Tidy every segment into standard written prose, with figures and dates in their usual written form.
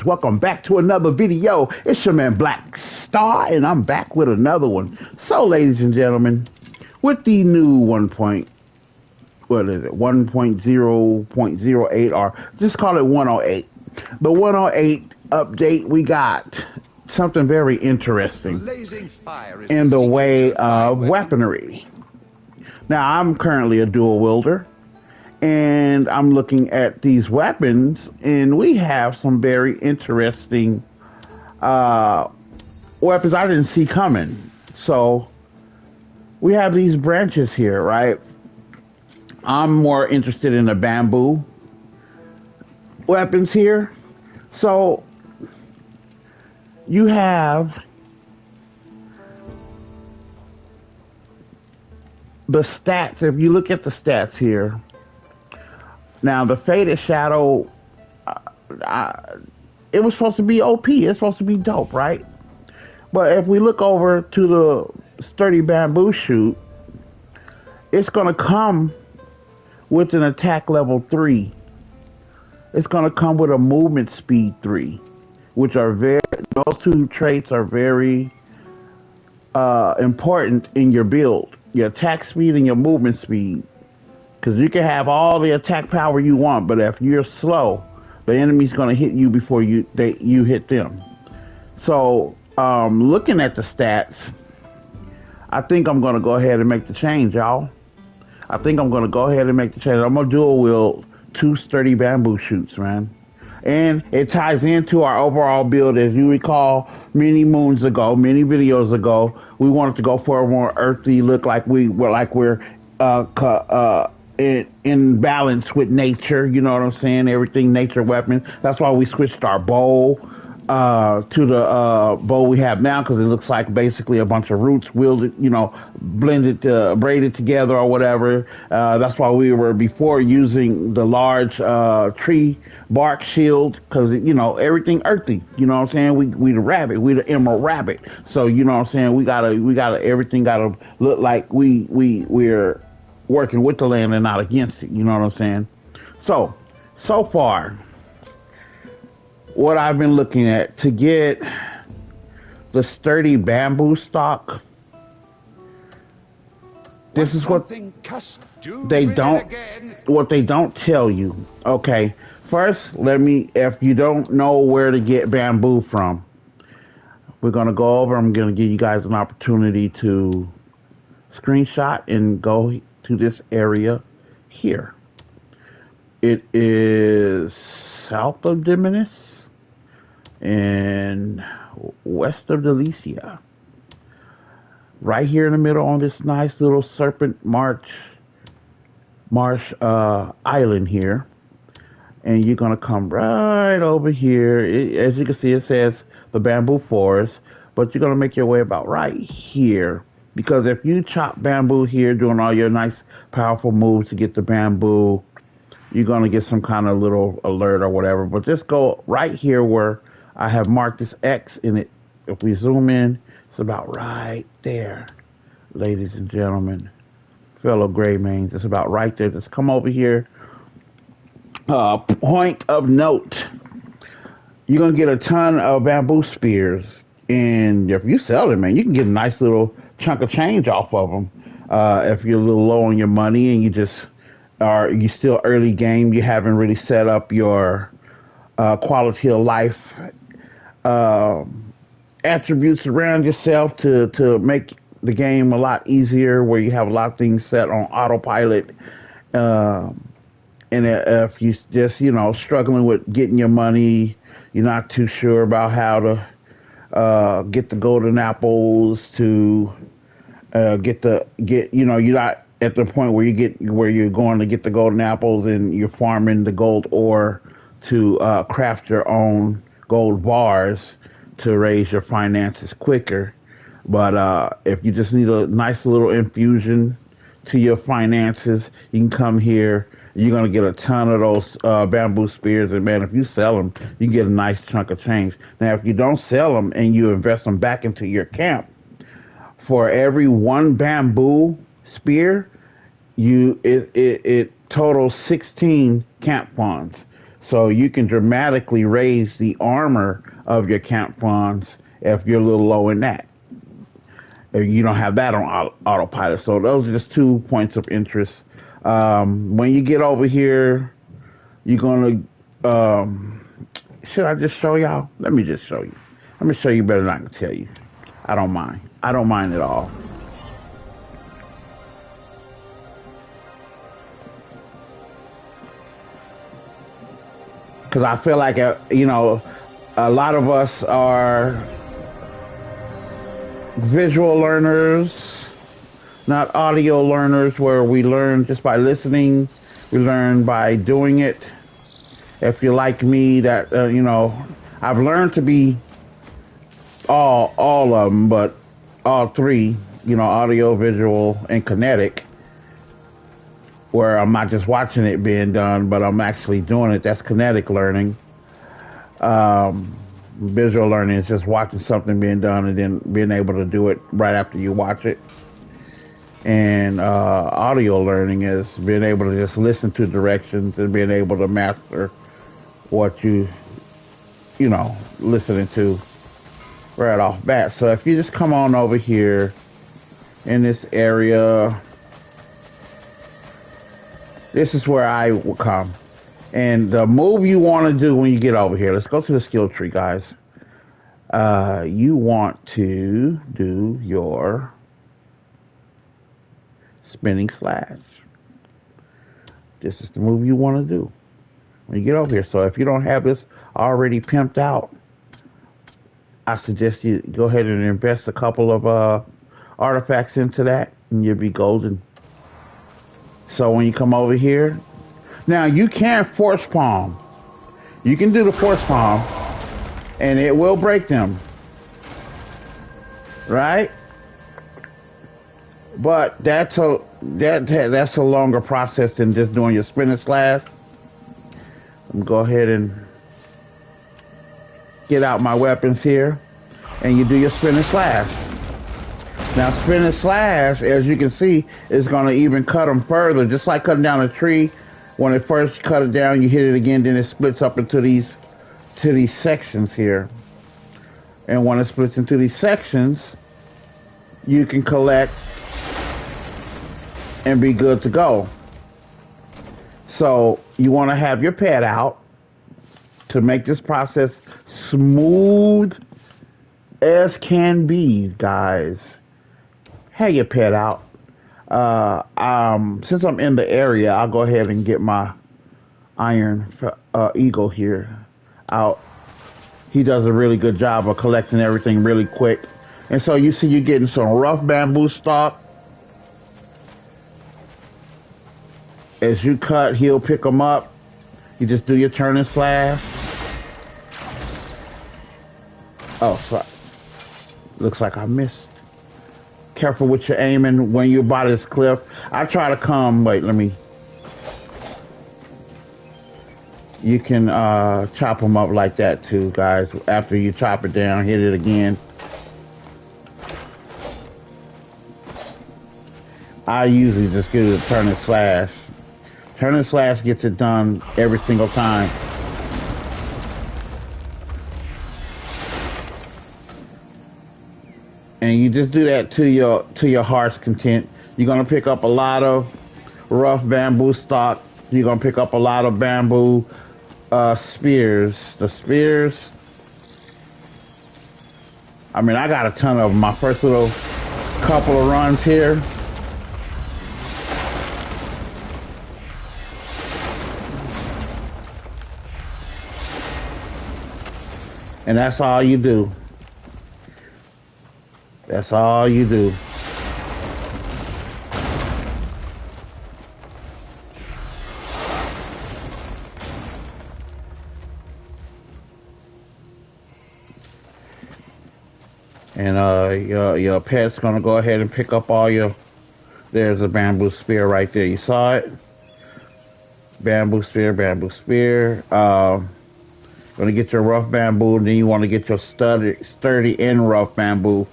Welcome back to another video. It's your man Black Star, and I'm back with another one. So, ladies and gentlemen, with the new 1.0.08, or just call it 108. The 108 update, we got something very interesting in the way of weaponry. Now, I'm currently a dual wielder, and I'm looking at these weapons, and we have some very interesting weapons I didn't see coming. So we have these branches here, right? I'm more interested in the bamboo weapons here. So you have the stats. If you look at the stats here, now, the Faded Shadow, it was supposed to be OP. It's supposed to be dope, right? But if we look over to the Sturdy Bamboo Shoot, it's going to come with an attack level 3. It's going to come with a movement speed 3, which are those two traits are very important in your build. Your attack speed and your movement speed. Because you can have all the attack power you want, but if you're slow, the enemy's going to hit you before you hit them. So, looking at the stats, I think I'm going to go ahead and make the change, y'all. I think I'm going to go ahead and make the change. I'm going to dual wield 2 Sturdy Bamboo Shoots, man. And it ties into our overall build. As you recall, many videos ago, we wanted to go for a more earthy look, like we're in balance with nature, you know what I'm saying? Everything nature weapon. That's why we switched our bow to the bow we have now, because it looks like basically a bunch of roots wielded, braided together or whatever. That's why we were before using the large tree bark shield, because everything earthy. You know what I'm saying? We the rabbit, we the emerald rabbit. So you know what I'm saying? We gotta everything gotta look like we're working with the land and not against it. You know what I'm saying? So far, what I've been looking at to get the Sturdy Bamboo stock, this is what they don't tell you. Okay, first, if you don't know where to get bamboo from, we're going to go over, I'm going to give you guys an opportunity to screenshot and go to this area here. It is south of Diminus and west of Delicia. Right here in the middle on this nice little serpent marsh island here. And you're going to come right over here. As you can see, it says the bamboo forest, but you're going to make your way about right here. Because if you chop bamboo here, doing all your nice, powerful moves to get the bamboo, you're going to get some kind of little alert or whatever. But just go right here where I have marked this X in it. If we zoom in, it's about right there, ladies and gentlemen, fellow gray mains. It's about right there. Just come over here. Point of note, you're going to get a ton of bamboo spears. And if you sell them, man, you can get a nice little chunk of change off of them. If you're a little low on your money and you still early game, you haven't really set up your quality of life attributes around yourself to make the game a lot easier, where you have a lot of things set on autopilot. And if you just, struggling with getting your money, you're not too sure about how to get the golden apples, to you're not at the point where you're going to get the golden apples and you're farming the gold ore to craft your own gold bars to raise your finances quicker. But if you just need a nice little infusion to your finances, you can come here. You're going to get a ton of those bamboo spears. And, man, if you sell them, you can get a nice chunk of change. Now, if you don't sell them and you invest them back into your camp, for every 1 bamboo spear, it totals 16 camp funds. So you can dramatically raise the armor of your camp funds if you're a little low in that. If you don't have that on autopilot. So those are just 2 points of interest. When you get over here, you're going to... should I just show y'all? Let me just show you. Let me show you better than I can tell you. I don't mind. I don't mind at all. Because I feel like, you know, a lot of us are visual learners, not audio learners, where we learn just by listening. We learn by doing it. If you're like me, that, you know, I've learned to be all of them, but all three, you know, audio, visual, and kinetic, where I'm not just watching it being done, but I'm actually doing it. That's kinetic learning. Visual learning is just watching something being done and then being able to do it right after you watch it. And audio learning is being able to just listen to directions and being able to master what you know, listening to right off bat. So if you just come on over here in this area, this is where I will come. And the move you want to do when you get over here, let's go to the skill tree, guys. You want to do your spinning slash. This is the move you want to do when you get over here. So if you don't have this already pimped out, I suggest you go ahead and invest a couple of artifacts into that, and you'll be golden. So when you come over here, now you can force palm. You can do the force palm, and it will break them, right? But that's a longer process than just doing your spin and slash. Go ahead and get out my weapons here, and you do your spin and slash. Now, spin and slash, as you can see, is going to even cut them further, just like cutting down a tree. When it first cut it down, you hit it again, then it splits up into these sections here. And when it splits into these sections, you can collect and be good to go. So you want to have your pad out to make this process smooth as can be, guys. Have your pad out. Since I'm in the area, I'll go ahead and get my iron eagle here out. He does a really good job of collecting everything really quick. And so you see you're getting some rough bamboo stalk. As you cut, he'll pick them up. You just do your turn and slash. Oh, sorry. Looks like I missed. Careful with your aiming when you're by this cliff. I try to come, wait, let me. You can chop them up like that too, guys. After you chop it down, hit it again. I usually just do the turn and slash. Turn and slash gets it done every single time. And you just do that to your heart's content. You're gonna pick up a lot of rough bamboo stock. You're gonna pick up a lot of bamboo spears. The spears, I mean, I got a ton of them. My first little couple of runs here. And that's all you do. That's all you do. And your pet's gonna go ahead and pick up all your. There's a bamboo spear right there. You saw it. Bamboo spear, bamboo spear. Gonna get your rough bamboo, and then you want to get your sturdy and rough bamboo.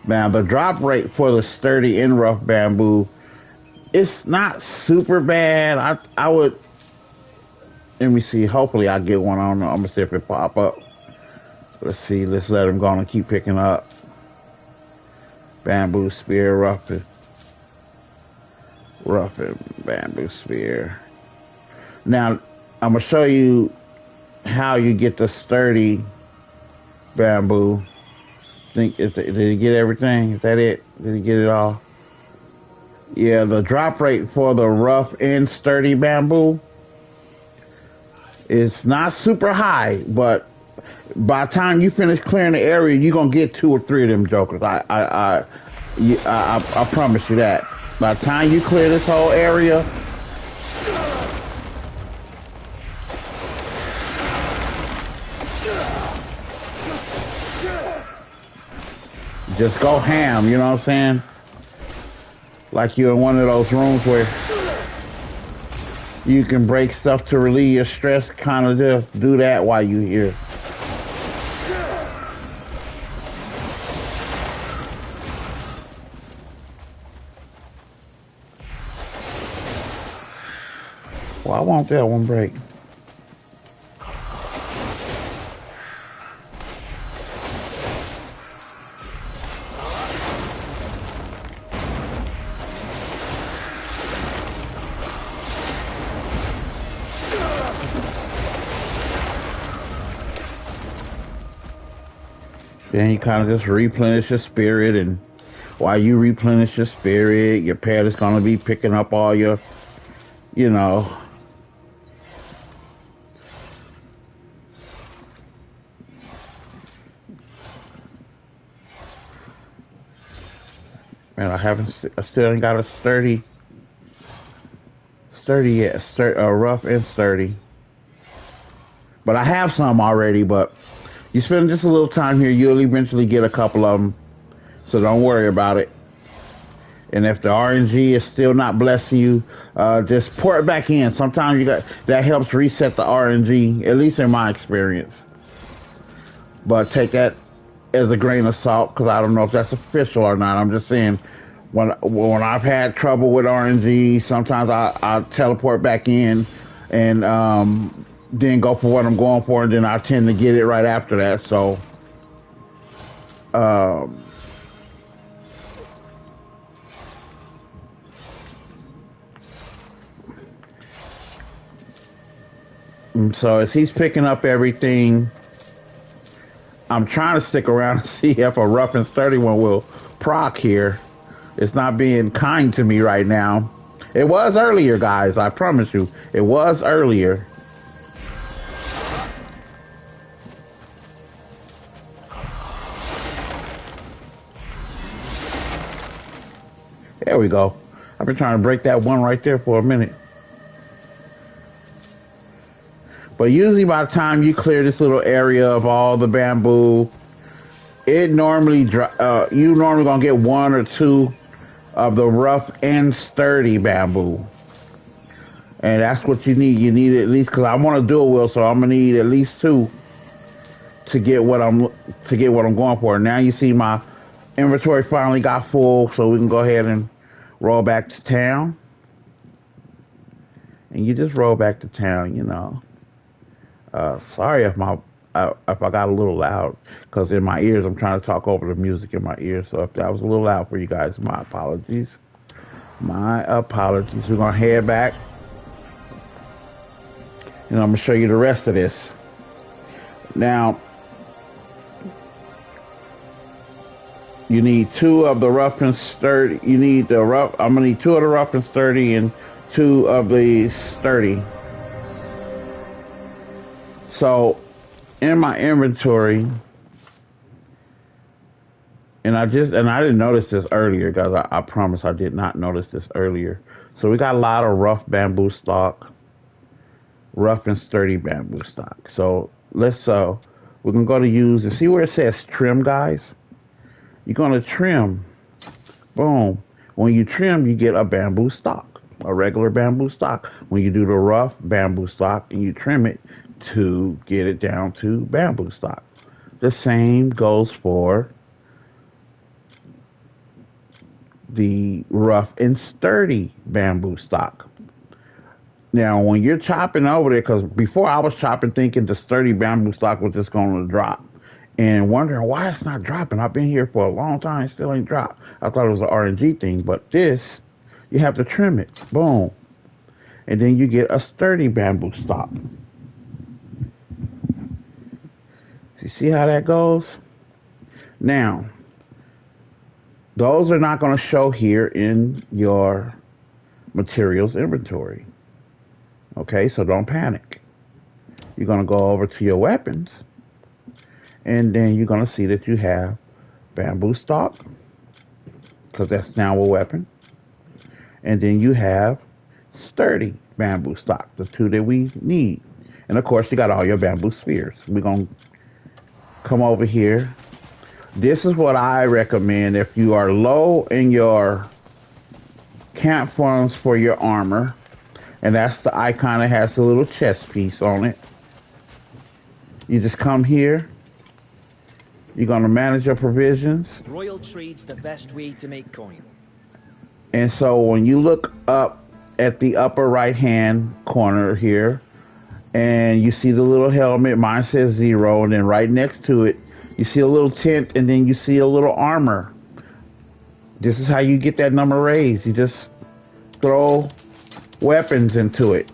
Now, the drop rate for the sturdy and rough bamboo, it's not super bad. I would Let me see. Hopefully, I get one on. I'm gonna see if it pop up. Let's see. Let's let him go and keep picking up. Bamboo spear, roughen, bamboo spear. Now, I'm gonna show you how you get the sturdy bamboo. Did he get everything? Is that it? Did he get it all? Yeah, the drop rate for the rough and sturdy bamboo is not super high, but by the time you finish clearing the area, you're gonna get 2 or 3 of them jokers. I promise you that. By the time you clear this whole area, just go ham. You know what I'm saying? Like you're in one of those rooms where you can break stuff to relieve your stress. Kind of just do that while you're here. Why won't that one break? Then you kind of just replenish your spirit, and while you replenish your spirit, your pet is going to be picking up all your, you know. Man, I still ain't got a sturdy yet, rough and sturdy. But I have some already, but you spend just a little time here, you'll eventually get a couple of them. So don't worry about it. And if the RNG is still not blessing you, just pour it back in. Sometimes that helps reset the RNG, at least in my experience. But take that as a grain of salt, because I don't know if that's official or not. I'm just saying, when I've had trouble with RNG, sometimes I teleport back in and then go for what I'm going for, and then I tend to get it right after that. So, so as he's picking up everything, I'm trying to stick around and see if a rough and sturdy one will proc here. It's not being kind to me right now. It was earlier, guys. I promise you, it was earlier. There we go. I've been trying to break that one right there for a minute. But usually by the time you clear this little area of all the bamboo, it normally you normally gonna get 1 or 2 of the rough and sturdy bamboo, and that's what you need. You need at least, because I want to dual wheel, so I'm gonna need at least 2 to get what I'm going for. Now you see my inventory finally got full, so we can go ahead and roll back to town. And you just roll back to town, you know. Sorry if I got a little loud, because in my ears I'm trying to talk over the music in my ears. So if that was a little loud for you guys, my apologies. My apologies. We're gonna head back, and I'm gonna show you the rest of this. Now, you need 2 of the rough and sturdy. You need the rough. I'm gonna need 2 of the rough and sturdy and 2 of the sturdy. So, in my inventory, and I didn't notice this earlier, guys. I promise I did not notice this earlier. So we got a lot of rough bamboo stock, rough and sturdy bamboo stock. So let's we're gonna go to use and see where it says trim, guys. You're gonna trim. Boom. When you trim, you get a bamboo stock, a regular bamboo stock. When you do the rough bamboo stock and you trim it to get it down to bamboo stock. The same goes for the rough and sturdy bamboo stock. Now, when you're chopping over there, because before I was chopping thinking the sturdy bamboo stock was just going to drop and wondering why it's not dropping. I've been here for a long time, still ain't dropped. I thought it was an RNG thing, but this, you have to trim it. Boom. And then you get a sturdy bamboo stock. You see how that goes? Now, those are not going to show here in your materials inventory. Okay, so don't panic. You're going to go over to your weapons, and then you're going to see that you have bamboo stock, because that's now a weapon. And then you have sturdy bamboo stock, the two that we need. And of course, you got all your bamboo spears. We're going to come over here. This is what I recommend if you are low in your camp funds for your armor. And that's the icon that has the little chest piece on it. You just come here. You're going to manage your provisions. Royal trade's the best way to make coin. And so when you look up at the upper right hand corner here, and you see the little helmet, mine says 0, and then right next to it, you see a little tent, and then you see a little armor. This is how you get that number raised. You just throw weapons into it.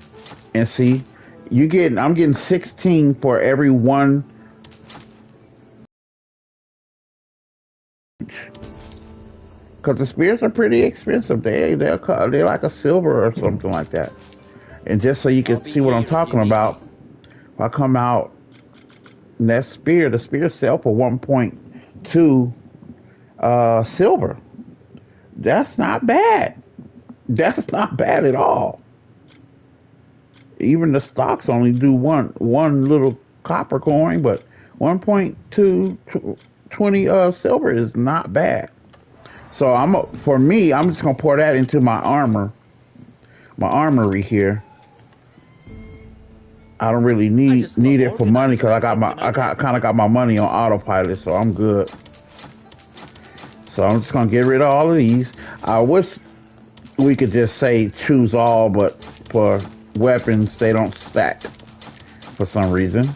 And see, I'm getting 16 for every one. Because the spears are pretty expensive. They're like a silver or something like that. And just so you can see what I'm talking about, if I come out and that spear, the spear sell for 1.2 silver. That's not bad. That's not bad at all. Even the stocks only do one little copper coin, but 1.220 silver is not bad. So for me, I'm just gonna pour that into my armory here. I don't really need it for money because I kind of got my money on autopilot, so I'm good. So I'm just gonna get rid of all of these. I wish we could just say choose all, but for weapons they don't stack for some reason.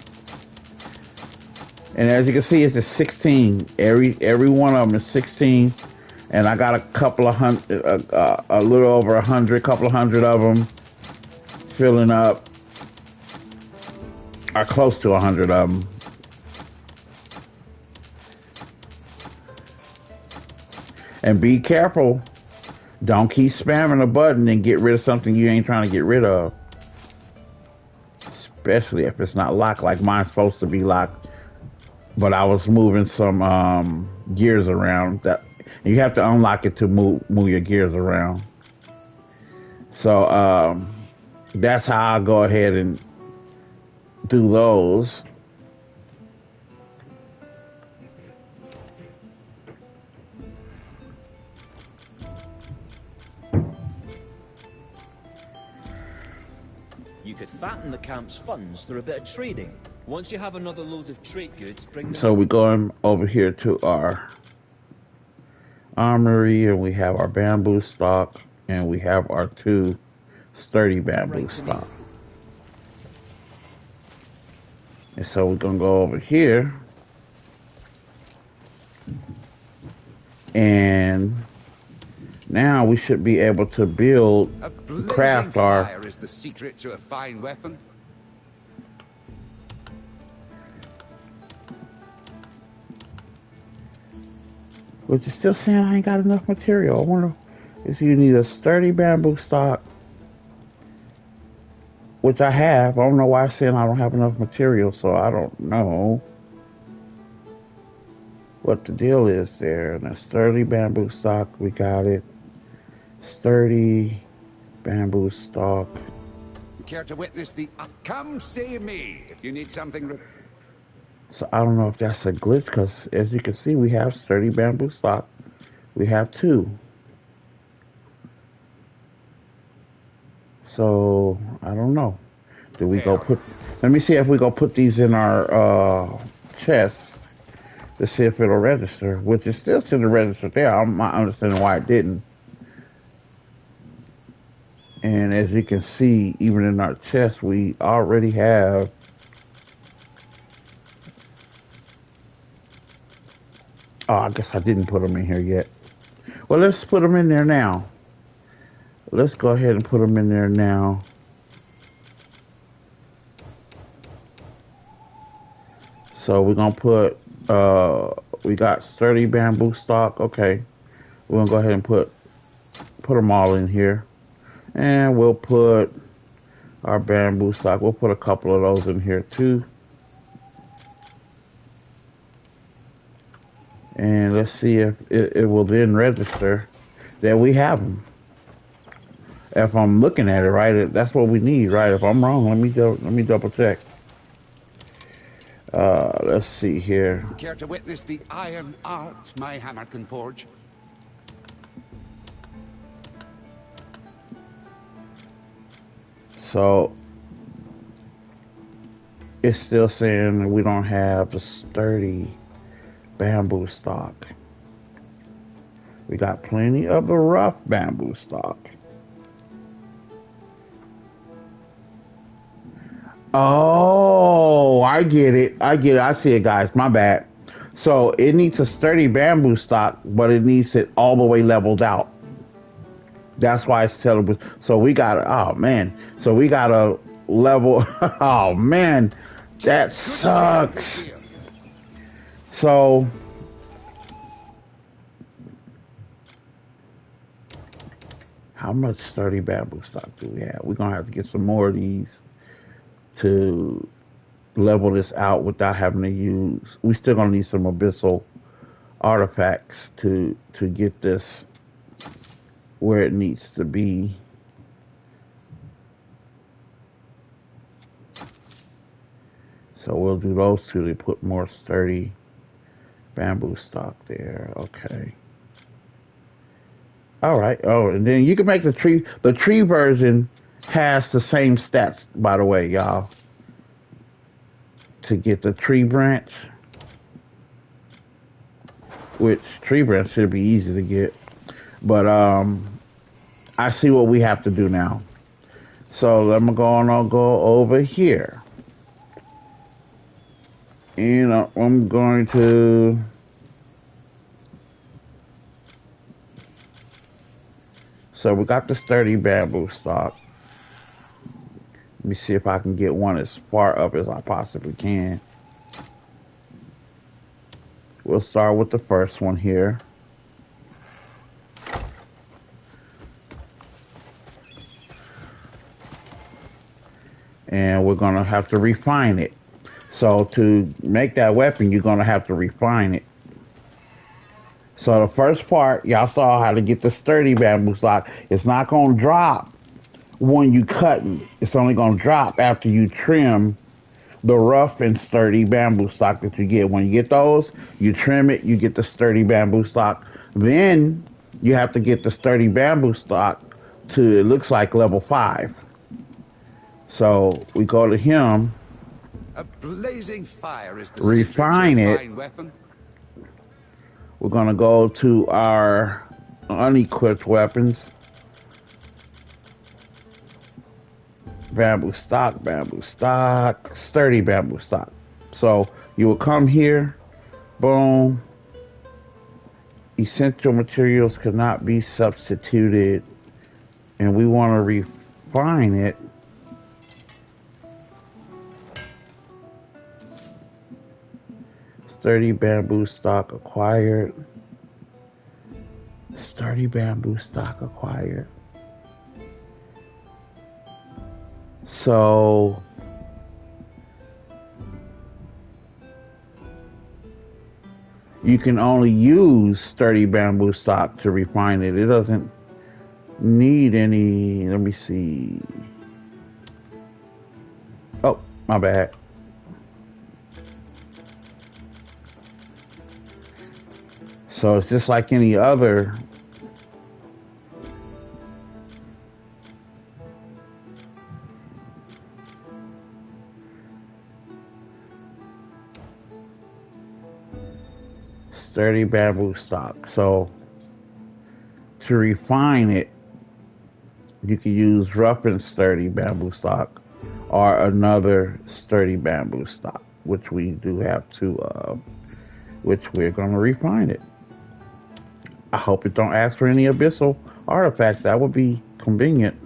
And as you can see, it's just 16. Every one of them is 16, and I got a couple of hundred, a little over 100, couple of hundred of them filling up. Are close to 100 of them. And be careful. Don't keep spamming a button and get rid of something you ain't trying to get rid of. Especially if it's not locked like mine's supposed to be locked. But I was moving some gears around. That you have to unlock it to move your gears around. So that's how I'll go ahead and do those. You could fatten the camp's funds through a bit of trading. Once you have another load of trade goods, bring them. So we're going over here to our armory, and we have our bamboo stock, and we have our 2 sturdy bamboo stock. And so we're going to go over here, and now we should be able to craft our... Fire is the secret to a fine weapon. But you're still saying I ain't got enough material. I wonder if you need a sturdy bamboo stock, which I have. I don't know why I'm saying I don't have enough material, so I don't know what the deal is there. And a sturdy bamboo stock, we got it. Sturdy bamboo stock. Care to witness the come see me if you need something. So I don't know if that's a glitch, because as you can see, we have sturdy bamboo stock. We have 2. So I don't know. Do we go put? Let me see if we go put these in our chest to see if it'll register. Which it still should have registered there. I'm not understanding why it didn't. And as you can see, even in our chest, we already have oh, I guess I didn't put them in here yet. Well, let's put them in there now. Let's go ahead and put them in there now. So we're going to put, we got sturdy bamboo stock. Okay. We're going to go ahead and put them all in here. And we'll put our bamboo stock. We'll put a couple of those in here too. And let's see if it will then register that we have them. If I'm looking at it right, that's what we need, right? If I'm wrong, let me double check. Let's see here. Care to witness the iron art my hammer can forge? So it's still saying we don't have the sturdy bamboo stock. We got plenty of the rough bamboo stock. Oh, I get it. I see it, guys. My bad. So it needs a sturdy bamboo stock, but it needs it all the way leveled out. That's why it's telling us. So we got, oh man. So we got a level. Oh man, that sucks. So how much sturdy bamboo stock do we have? We're going to have to get some more of these to level this out without having to use. We still going to need some abyssal artifacts to get this where it needs to be. So we'll do those two to put more sturdy bamboo stock there. Okay. All right. Oh, and then you can make the tree. The tree version has the same stats, by the way, y'all. To get the tree branch, which tree branch should be easy to get, but I see what we have to do now. So I'm gonna go over here, and I'm going to. So we got the sturdy bamboo stock. Let me see if I can get one as far up as I possibly can. We'll start with the first one here. And we're going to have to refine it. So to make that weapon, you're going to have to refine it. So the first part, y'all saw how to get the sturdy bamboo stock. It's not going to drop when you cutting. It's only going to drop after you trim the rough and sturdy bamboo stock that you get. When you get those, you trim it, you get the sturdy bamboo stock. Then you have to get the sturdy bamboo stock to, it looks like, level 5. So we go to him. A blazing fire is the refine secret to a it. fine weapon. We're going to go to our unequipped weapons. Bamboo stock, sturdy bamboo stock. So you will come here, boom. Essential materials cannot be substituted, and we want to refine it. Sturdy bamboo stock acquired. Sturdy bamboo stock acquired. So you can only use sturdy bamboo stock to refine it. It doesn't need any, let me see. Oh, my bad. So it's just like any other sturdy bamboo stock. So to refine it, You can use rough and sturdy bamboo stock or another sturdy bamboo stock, which we do have two of, which we're going to refine it. I hope it don't ask for any abyssal artifacts. That would be convenient.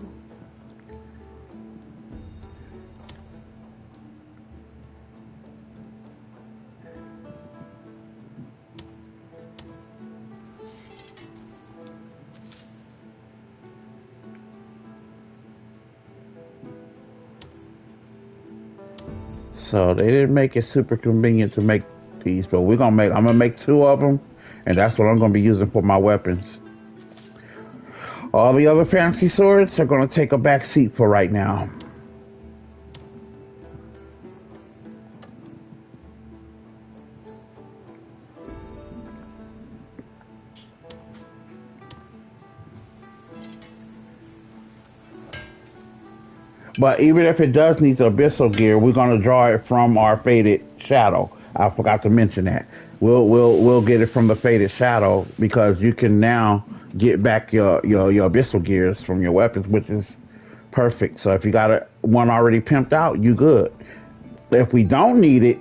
So they didn't make it super convenient to make these, but I'm gonna make two of them, and that's what I'm gonna be using for my weapons. All the other fancy swords are gonna take a back seat for right now. But even if it does need the abyssal gear, we're gonna draw it from our faded shadow. I forgot to mention that. We'll get it from the faded shadow because you can now get back your abyssal gears from your weapons, which is perfect. So if you got one already pimped out, you good. If we don't need it,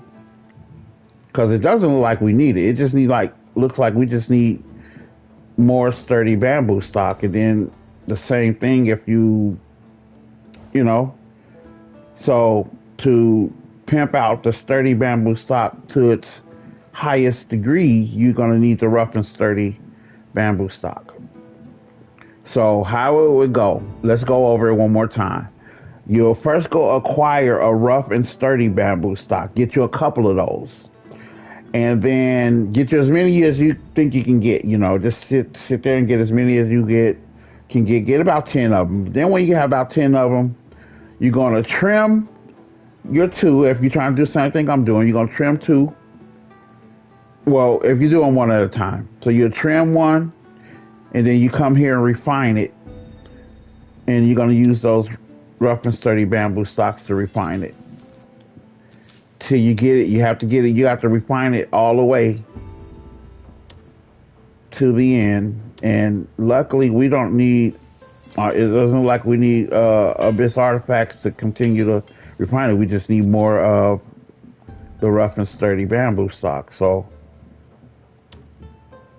because it doesn't look like we need it, it just looks like we just need more sturdy bamboo stock, and then the same thing if you know. So to pimp out the sturdy bamboo stock to its highest degree, you're going to need the rough and sturdy bamboo stock. So how it would go, let's go over it one more time. You'll first go acquire a rough and sturdy bamboo stock. Get you a couple of those. And then get you as many as you think you can get. Just sit there and get as many as you can get. Get about 10 of them. Then when you have about 10 of them, you're going to trim your two. If you're trying to do the same thing I'm doing, you're going to trim two. Well, if you're doing one at a time. So you trim one, and then you come here and refine it. And you're going to use those rough and sturdy bamboo stocks to refine it. Till you get it, you have to refine it all the way to the end. And luckily, we don't need, it doesn't look like we need abyss artifacts to continue to refine it. We just need more of the rough and sturdy bamboo stock. So,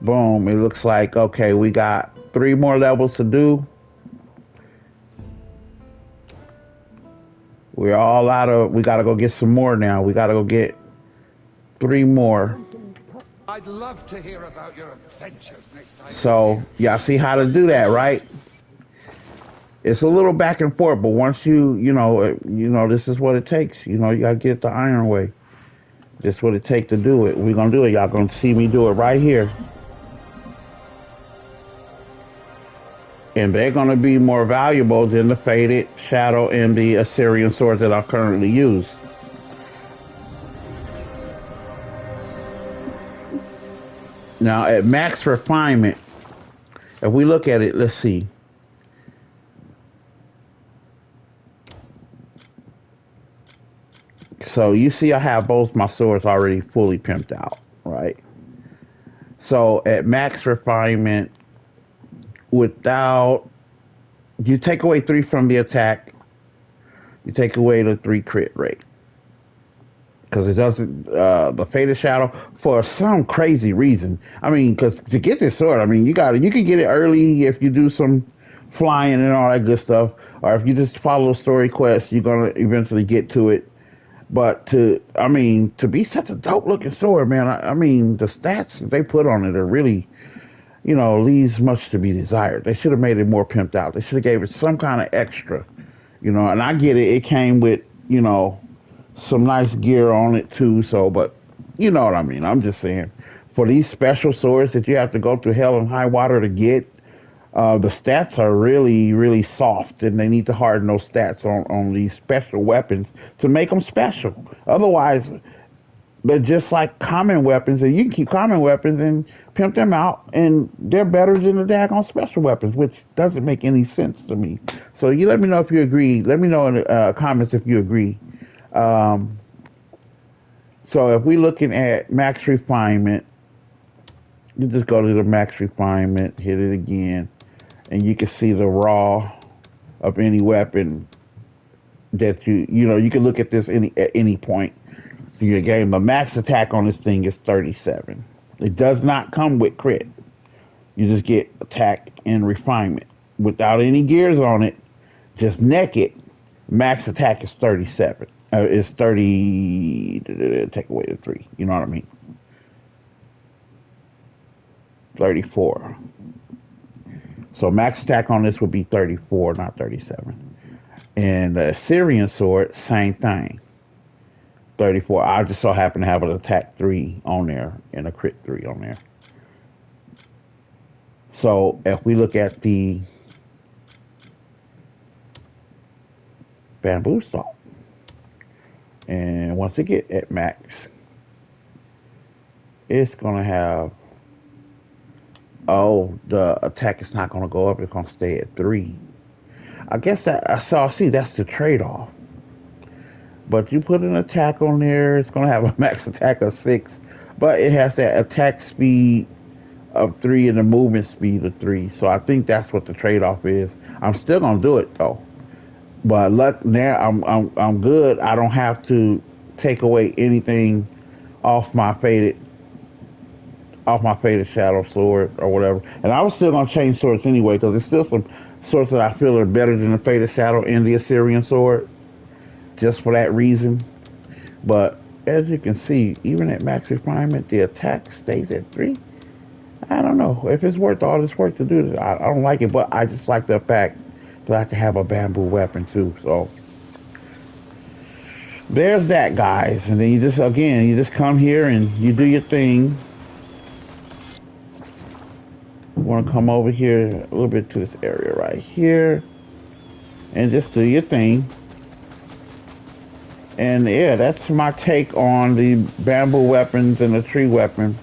boom, it looks like, okay, we got 3 more levels to do. We're all we gotta go get some more now. We gotta go get 3 more. I'd love to hear about your adventures next time. So, y'all see how to do that, right? It's a little back and forth, but once you know, this is what it takes. You gotta get the iron way. This is what it takes to do it. We're gonna do it. Y'all gonna see me do it right here. And they're going to be more valuable than the Faded Shadow and the Assyrian sword that I currently use. Now, at max refinement, if we look at it, let's see. So you see I have both my swords already fully pimped out, right? So at max refinement, you take away 3 from the attack, you take away the 3 crit rate. Because it doesn't, the Faded Shadow, for some crazy reason. I mean, because to get this sword, I mean, you can get it early if you do some flying and all that good stuff. Or if you just follow a story quest, you're going to eventually get to it. But to be such a dope looking sword, man, I mean, the stats that they put on it are really, leaves much to be desired. They should have made it more pimped out. They should have gave it some kind of extra, and I get it. It came with, some nice gear on it too. So, but you know what I mean? I'm just saying, for these special swords that you have to go through hell and high water to get, the stats are really, really soft, and they need to harden those stats on these special weapons to make them special. Otherwise, they're just like common weapons, and you can keep common weapons and pimp them out, and they're better than the daggone special weapons, which doesn't make any sense to me. So you let me know if you agree. Let me know in the comments if you agree. So if we're looking at max refinement, you just go to the max refinement, hit it again, and you can see the raw of any weapon that you can look at this at any point in your game. The max attack on this thing is 37. It does not come with crit. You just get attack and refinement without any gears on it. Just naked. Max attack is 37. It's 30. Take away the 3. You know what I mean? 34. So max attack on this would be 34, not 37. And the Assyrian sword, same thing. 34. I just so happen to have an attack 3 on there and a crit 3 on there. So if we look at the bamboo stalk, and once it get at max, it's gonna have, the attack is not gonna go up. It's gonna stay at 3. I guess that's the trade-off. But you put an attack on there, it's gonna have a max attack of 6, but it has that attack speed of 3 and the movement speed of 3. So I think that's what the trade-off is. I'm still gonna do it though. But luck now, I'm good. I don't have to take away anything off my faded shadow sword or whatever. And I was still gonna change swords anyway because there's still some swords that I feel are better than the faded shadow and the Assyrian sword, just for that reason. But as you can see, even at max refinement, the attack stays at 3. I don't know if it's worth all this work to do this. I don't like it, but I just like the fact that I can have a bamboo weapon too. So there's that, guys. And then you just come here and you do your thing. You want to come over here a little bit to this area right here and just do your thing. And yeah, that's my take on the bamboo weapons and the tree weapon.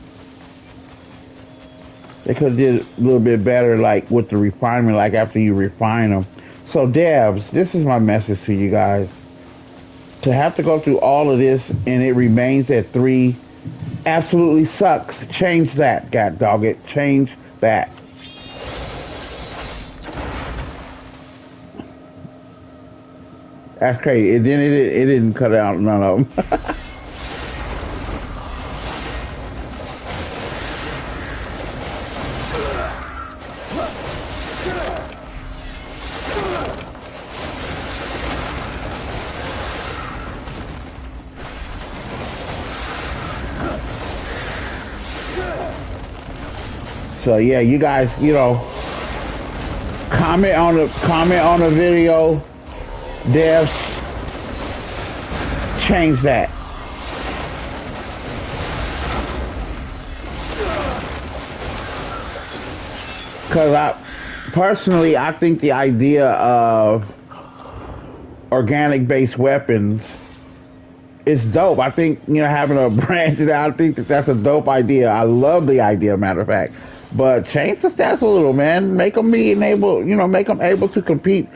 They could have did a little bit better, like with the refinement, like after you refine them. So devs, this is my message to you guys. To have to go through all of this and it remains at 3 absolutely sucks. Change that, god dog it. Change that. That's crazy. And then it didn't cut out none of them. So yeah, you guys, comment on the video, devs, change that. Because I think the idea of organic based weapons is dope. I think, having a brand, I think that's a dope idea. I love the idea, matter of fact. But change the stats a little, man. Make them make them able to compete.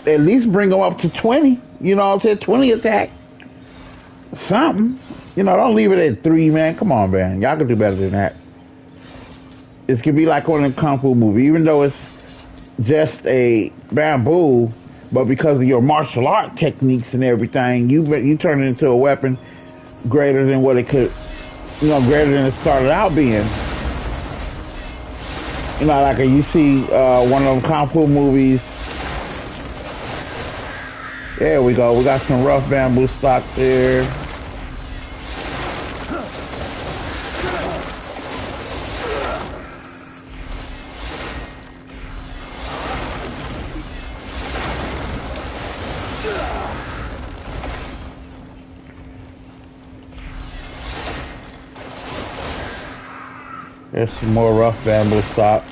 At least bring them up to 20. 20 attack. Something. Don't leave it at 3, man. Come on, man. Y'all can do better than that. It could be like one of the Kung Fu movies. Even though it's just a bamboo, but because of your martial art techniques and everything, you turn it into a weapon greater than what it could, greater than it started out being. Like you see one of them Kung Fu movies. There we go. We got some rough bamboo stock there. There's some more rough bamboo stock.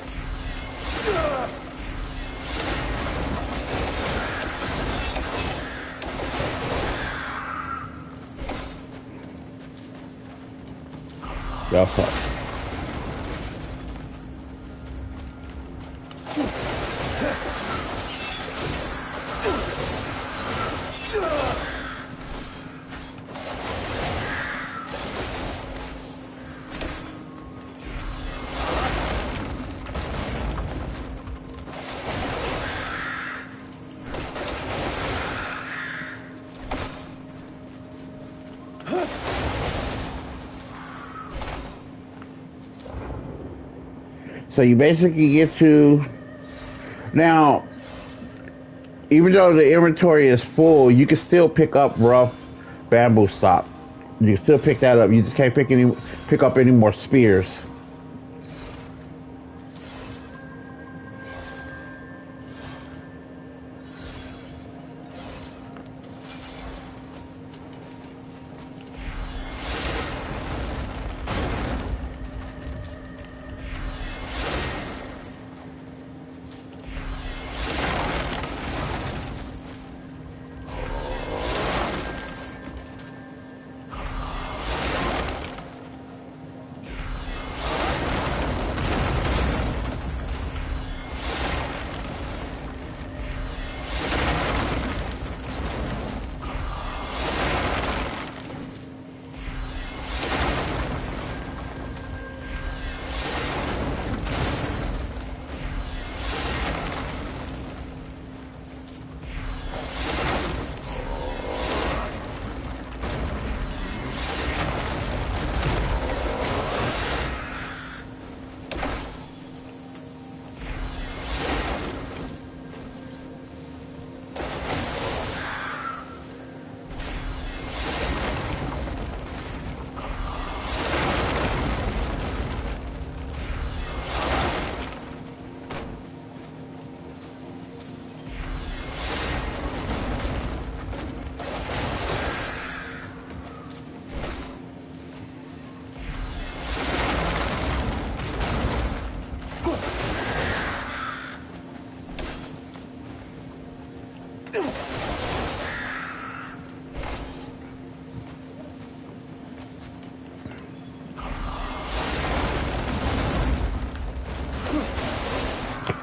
That's up. So you basically get to now. Even though the inventory is full, you can still pick up rough bamboo stock. You can still pick that up. You just can't pick up any more spears.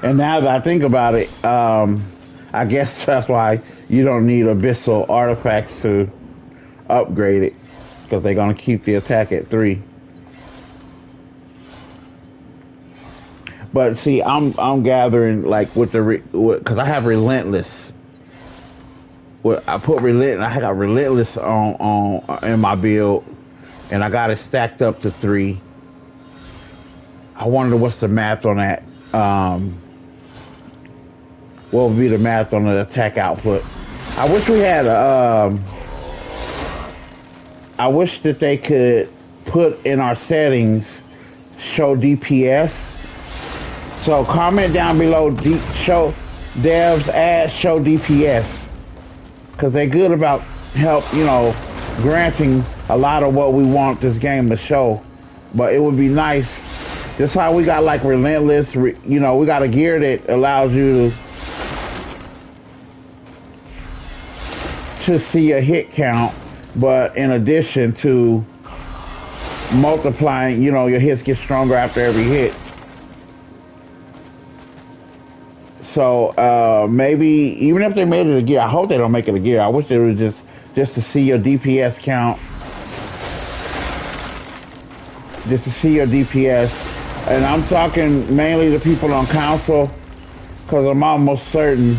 And now that I think about it, I guess that's why you don't need abyssal artifacts to upgrade it, because they're gonna keep the attack at 3. But see, I'm gathering like with the because I have relentless. I put relentless. I got relentless on in my build, and I got it stacked up to 3. I wonder what's the math on that. What would be the math on the attack output? I wish we had I wish that they could put in our settings show DPS. So comment down below show devs add show DPS, because they're good about granting a lot of what we want this game to show. But it would be nice. Just how we got like relentless, we got a gear that allows you to see a hit count, but in addition to multiplying, your hits get stronger after every hit. So maybe even if they made it a gear, I hope they don't make it a gear. I wish it was just to see your DPS count, just to see your DPS. And I'm talking mainly the people on console, because I'm almost certain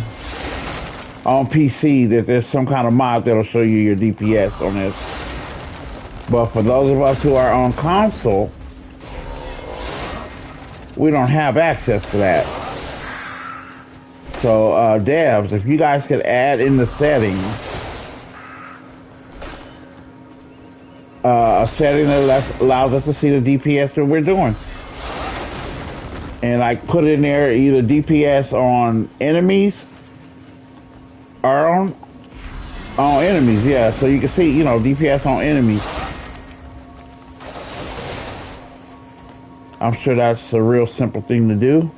on PC that there's some kind of mod that'll show you your DPS on this. But for those of us who are on console, we don't have access to that. So devs, if you guys could add in the settings a setting that allows us to see the DPS that we're doing, and like put in there either DPS on enemies or on enemies, yeah, so you can see, DPS on enemies. I'm sure that's a real simple thing to do.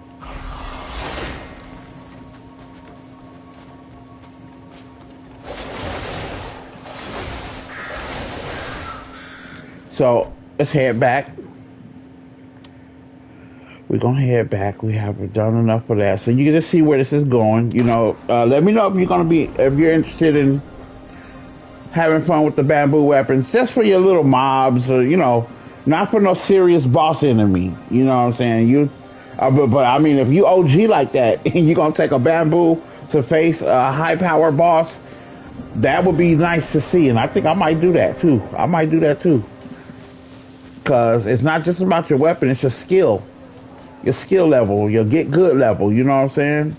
So let's head back. We're gonna head back. We have done enough of that, so you can just see where this is going. Let me know if you're interested in having fun with the bamboo weapons, just for your little mobs, or not for no serious boss enemy. You know what I'm saying? But I mean, if you OG like that and you're gonna take a bamboo to face a high power boss, that would be nice to see, and I think I might do that too. Because it's not just about your weapon; it's your skill. your skill level, your get good level. You know what I'm saying?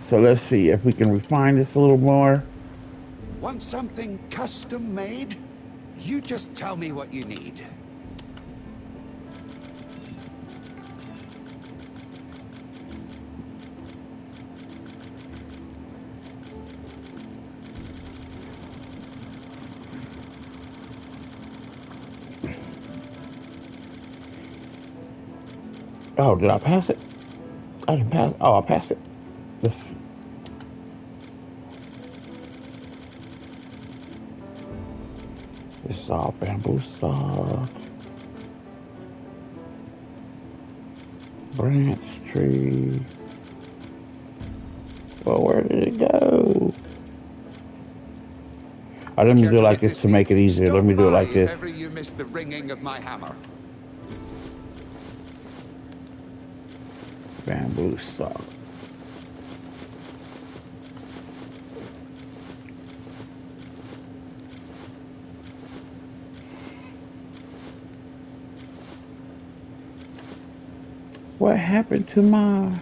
So let's see if we can refine this a little more. Want something custom made? You just tell me what you need. Oh, did I pass it? I didn't pass. Oh, I passed it. This is all bamboo stuff. Branch tree. Well, where did it go? Oh, let me Care do it to like this witness to the... make it easier. Let Stop me do it by like if this. ever you miss the ringing of my hammer. Bamboo stuff. What happened to my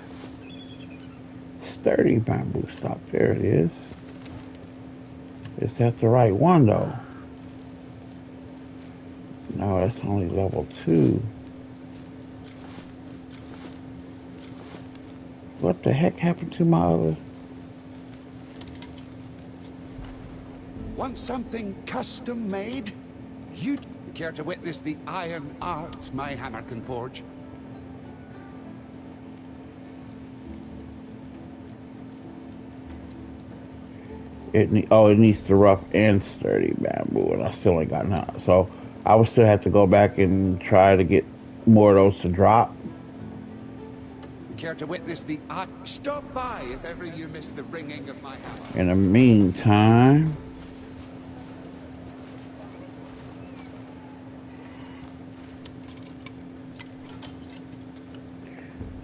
sturdy bamboo stock? There it is. Is that the right one though? No, that's only level 2. What the heck happened to my other? Want something custom made? You care to witness the iron art my hammer can forge? It needs the rough and sturdy bamboo, and I still ain't got none. So I would still have to go back and try to get more of those to drop. Care to witness the art? Stop by if ever you miss the ringing of my hammer. In the meantime,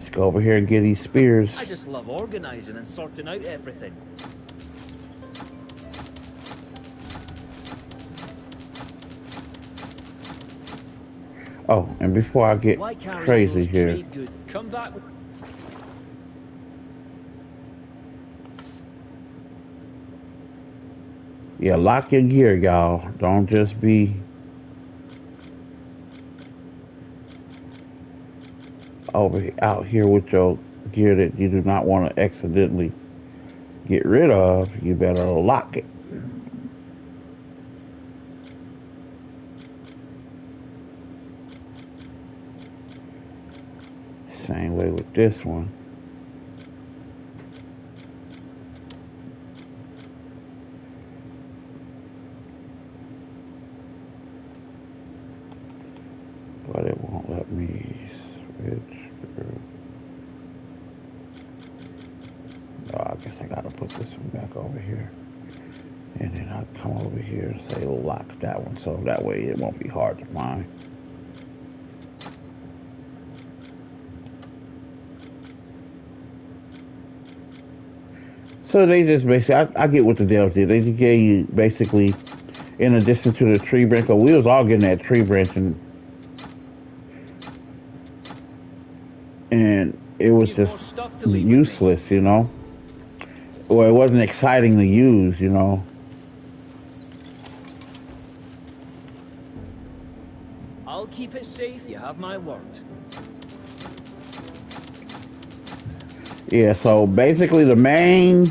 let's go over here and get these spears. I just love organising and sorting out everything. Oh, and before I get Why carry all crazy those here, trade goods? Come back. yeah, lock your gear, y'all. Don't just be out here with your gear that you do not want to accidentally get rid of. You better lock it. Same way with this one. But it won't let me switch through. Oh, I guess I gotta put this one back over here. And then I'll come over here and say lock that one, so that way it won't be hard to find. So they just basically, I get what the devs did. They just gave you basically, in addition to the tree branch, because we was all getting that tree branch, and it was You've more just stuff to leave with me. useless, you know? Or it wasn't exciting to use, you know? I'll keep it safe, you have my word. Yeah, so basically the main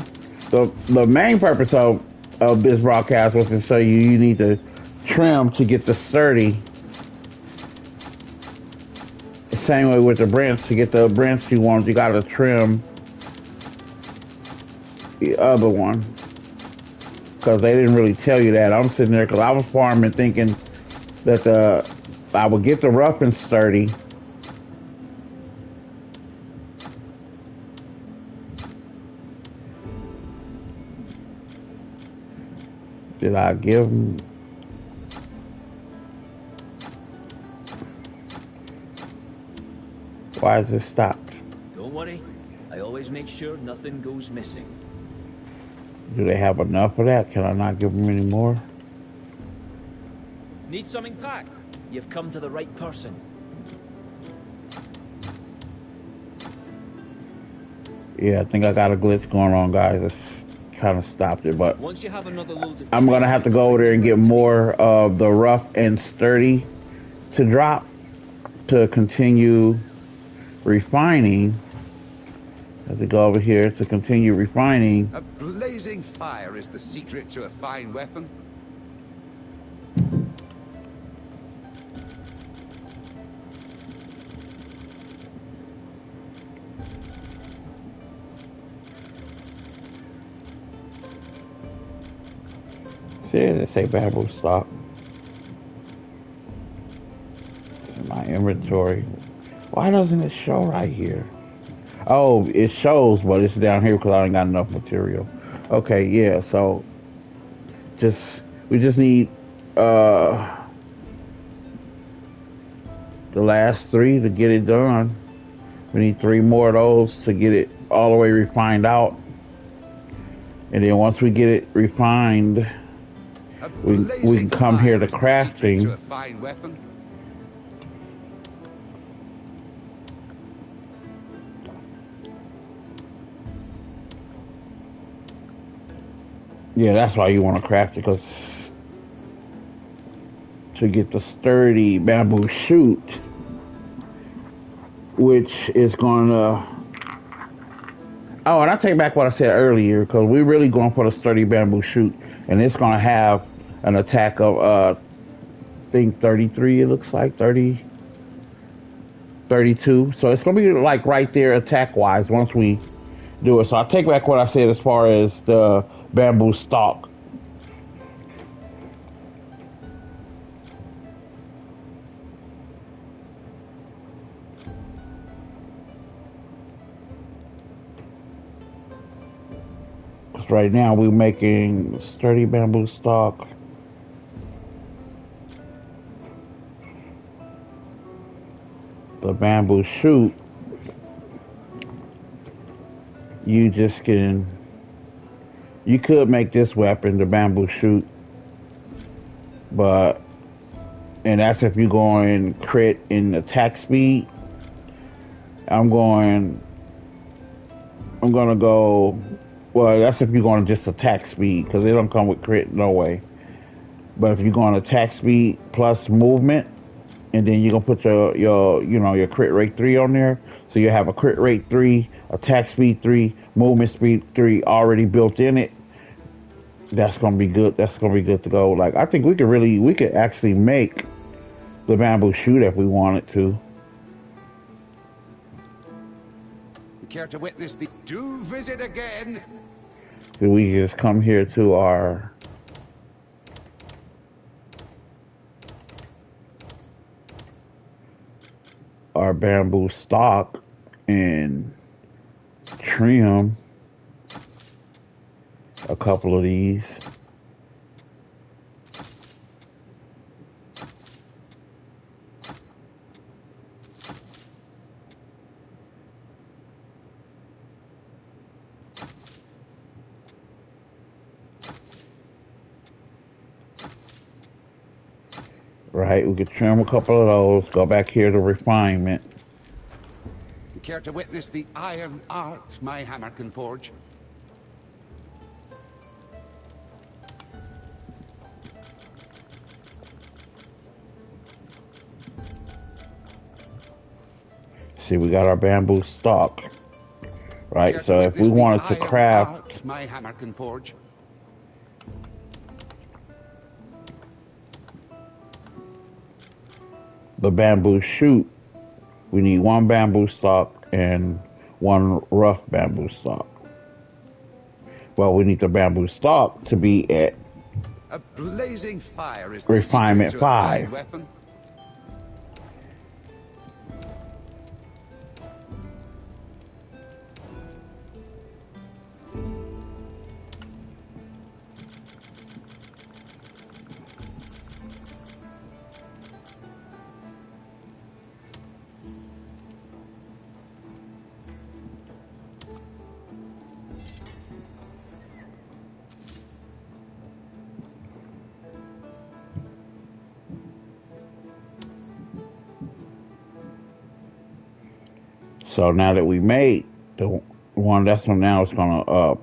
purpose of this broadcast was to show you need to trim to get the sturdy. Same way with the branch, to get the branch you want, you gotta trim the other one. Because they didn't really tell you that. I'm sitting there because I was farming thinking that I would get the rough and sturdy. Did I give them? Why is it stopped? Don't worry, I always make sure nothing goes missing. Do they have enough of that? Can I not give them any more? Need something packed? You've come to the right person. Yeah, I think I got a glitch going on, guys. It's kind of stopped it, but Once you have another load of I'm trade gonna have to goods, go over bring there them and get round to me. more of the rough and sturdy to drop to continue refining. I have to go over here to continue refining. A blazing fire is the secret to a fine weapon. See, they say bamboo stock in my inventory. Why doesn't it show right here? Oh, it shows, but it's down here because I ain't got enough material. Okay, yeah. So we just need uh the last three to get it done. We need three more of those to get it all the way refined out. And then once we get it refined, A we can blazing come here fire to is the secret to crafting. a fine weapon. Yeah, that's why you want to craft it, because to get the sturdy bamboo shoot, which is going to... Oh, and I take back what I said earlier, because we're really going for the sturdy bamboo shoot, and it's going to have an attack of, I think 33, it looks like, 30, 32. So it's going to be like right there attack-wise once we do it. So I take back what I said as far as the bamboo stalk. Because right now we're making sturdy bamboo stalk. The bamboo shoot, you just can... You could make this weapon the bamboo shoot, but... And that's if you're going crit in attack speed. I'm going to go... Well, that's if you're going just attack speed, because they don't come with crit, no way. But if you're going attack speed plus movement, and then you're going to put your crit rate 3 on there. So you have a crit rate 3, attack speed 3, movement speed 3 already built in it. That's going to be good. That's going to be good to go. Like, I think we could actually make the bamboo shoot if we wanted to. Care to witness the... Do visit again. So we just come here to our bamboo stock and trim a couple of these. Right, we could trim a couple of those, go back here to refinement. Care to witness the iron art my hammer can forge? See, we got our bamboo stock. Right, Care to so if we witness the wanted to iron craft art my hammer can forge? the bamboo shoot, we need one bamboo stalk and one rough bamboo stalk. Well, we need the bamboo stalk to be at A blazing fire is the secret refinement to a 5. fine weapon. So now that we made the one. That's one now. It's gonna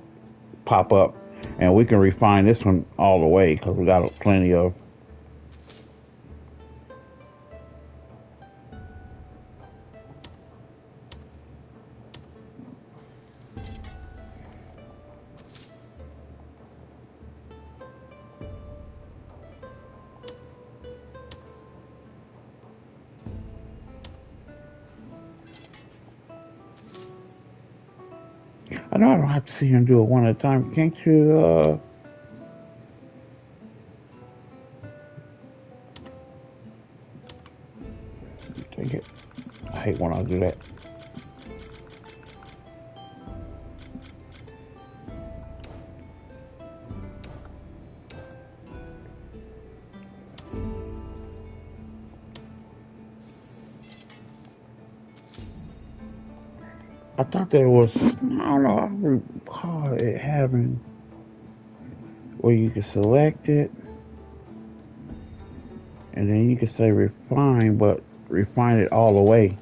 pop up, and we can refine this one all the way because we got plenty of. I know I don't have to sit here and do it one at a time. Can't you? Take it. I hate when I do that. I thought there was, I don't know, I recall it having where you can select it and then you can say refine, but refine it all the way.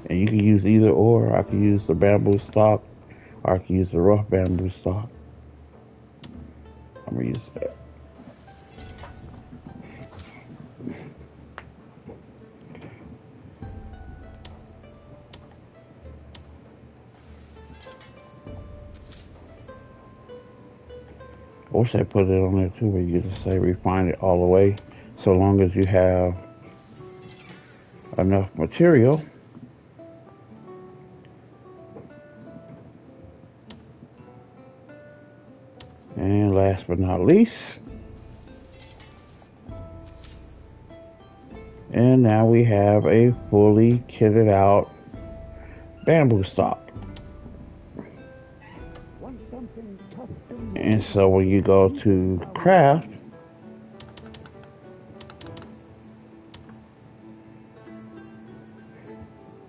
And you can use either or. I can use the bamboo stock or I can use the rough bamboo stock. I'm going to use that. I wish I put it on there too, where you just say refine it all the way, so long as you have enough material. And last but not least, and now we have a fully kitted out bamboo stock. And so when you go to craft,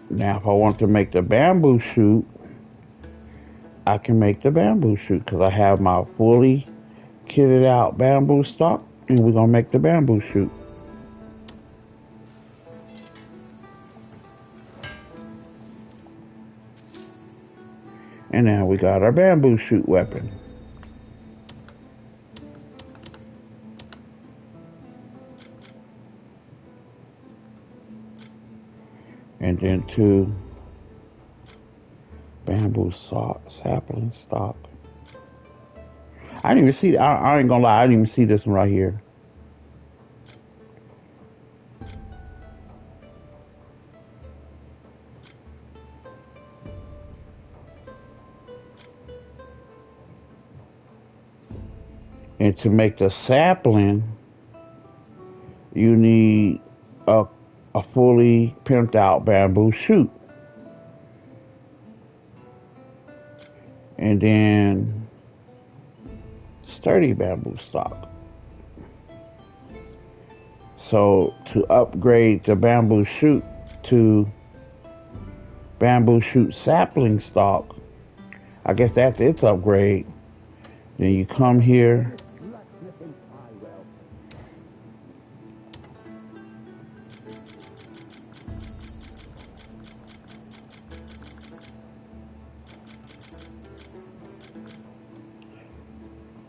now if I want to make the bamboo shoot, I can make the bamboo shoot because I have my fully kitted out bamboo stock, and we're gonna make the bamboo shoot. And now we got our bamboo shoot weapon. And then two bamboo sapling stock. I didn't even see, I ain't gonna lie, I didn't even see this one right here. And to make the sapling, you need a fully pimped out bamboo shoot. And then sturdy bamboo stock. So to upgrade the bamboo shoot to bamboo shoot sapling stock, I guess that's its upgrade. Then you come here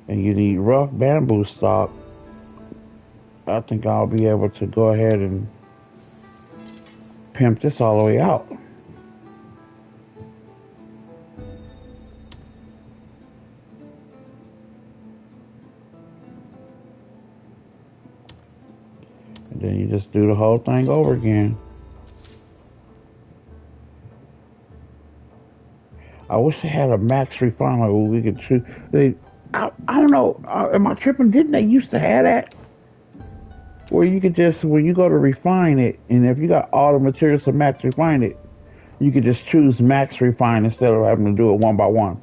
and you need rough bamboo stock. I think I'll be able to go ahead and pimp this all the way out. And then you just do the whole thing over again. I wish they had a max refiner where we could choose. I don't know. Am I tripping? Didn't they used to have that? Where you could just, when you go to refine it, and if you got all the materials to max refine it, you could just choose max refine instead of having to do it one by one.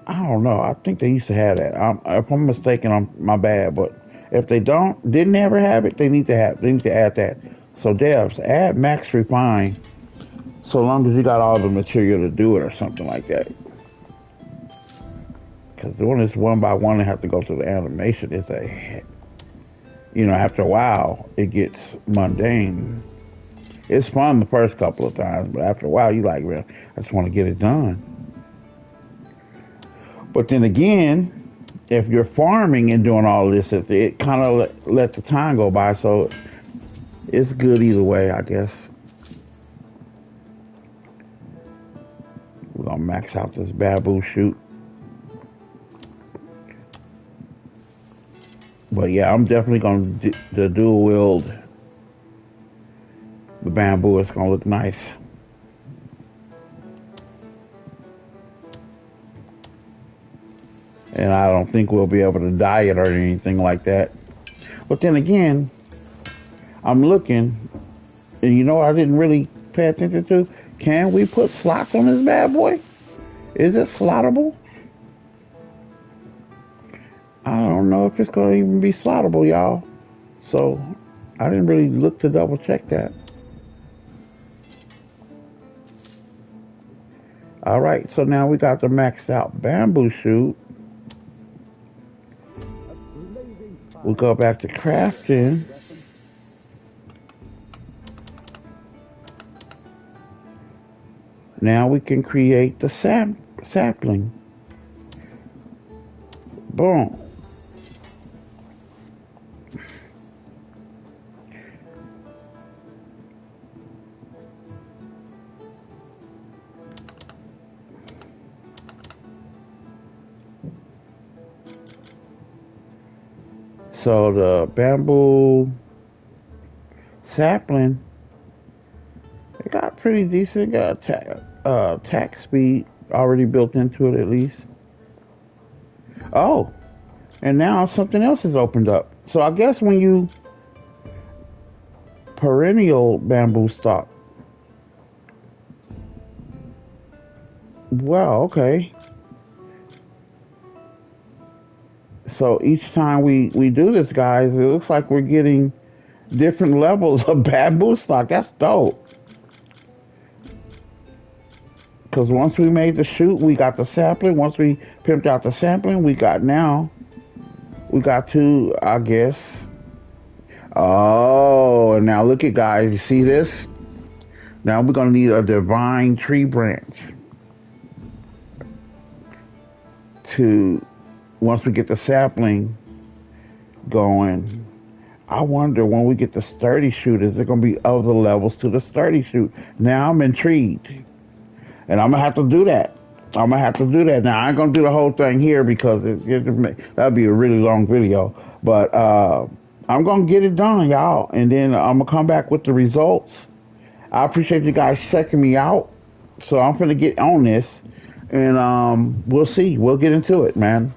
I don't know. I think they used to have that. If I'm mistaken, my bad. But if they didn't ever have it, they need to add that. So devs, add max refine, so long as you got all the material to do it or something like that. Because doing this one by one and have to go through the animation is after a while, it gets mundane. It's fun the first couple of times, but after a while, you like, well, I just want to get it done. But then again, if you're farming and doing all this, it kind of let the time go by, so it's good either way, I guess. We're gonna max out this bamboo shoot. But yeah, I'm definitely gonna the dual wield the bamboo. It's gonna look nice. And I don't think we'll be able to dye it or anything like that. But then again, I'm looking, and you know what I didn't really pay attention to? Can we put slots on this bad boy? Is it slottable? I don't know if it's going to even be slottable, y'all. So I didn't really look to double check that. All right, so now we got the maxed out bamboo shoot. We'll go back to crafting. Now we can create the sapling. Boom. So the bamboo sapling, it got pretty decent. It got attack speed already built into it at least. Oh, and now something else has opened up. So I guess when you perennial bamboo stock. Wow, okay. So each time we do this, guys, it looks like we're getting different levels of bamboo stock. That's dope. Because once we made the shoot, we got the sapling. Once we pimped out the sapling, we got to, I guess. Oh, and now look at, guys. You see this? Now we're going to need a divine tree branch to, once we get the sapling going. I wonder when we get the sturdy shoot, is there going to be other levels to the sturdy shoot? Now I'm intrigued. And I'm going to have to do that. Now, I ain't going to do the whole thing here because that'd be a really long video. But I'm going to get it done, y'all. And then I'm going to come back with the results. I appreciate you guys checking me out. So I'm going to get on this. And we'll see. We'll get into it, man.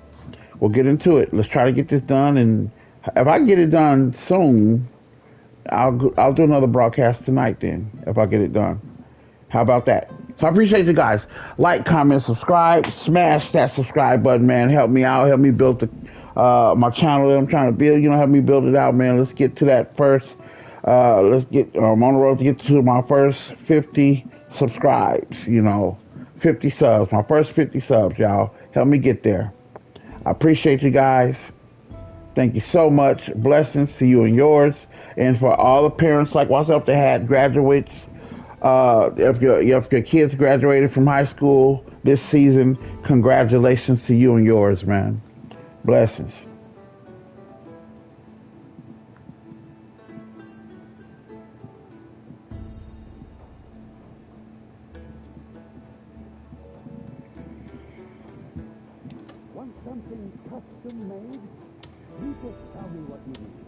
We'll get into it. Let's try to get this done. And if I get it done soon, I'll do another broadcast tonight then, if I get it done. How about that? So I appreciate you guys. Like, comment, subscribe. Smash that subscribe button, man. Help me out. Help me build my channel that I'm trying to build. Help me build it out, man. Let's get to that first. I'm on the road to get to my first 50 subscribes. 50 subs. My first 50 subs, y'all. Help me get there. I appreciate you guys. Thank you so much. Blessings to you and yours. And for all the parents like myself that had graduates, if your kids graduated from high school this season, congratulations to you and yours, man. Blessings. Want something custom made? You just tell me what you need.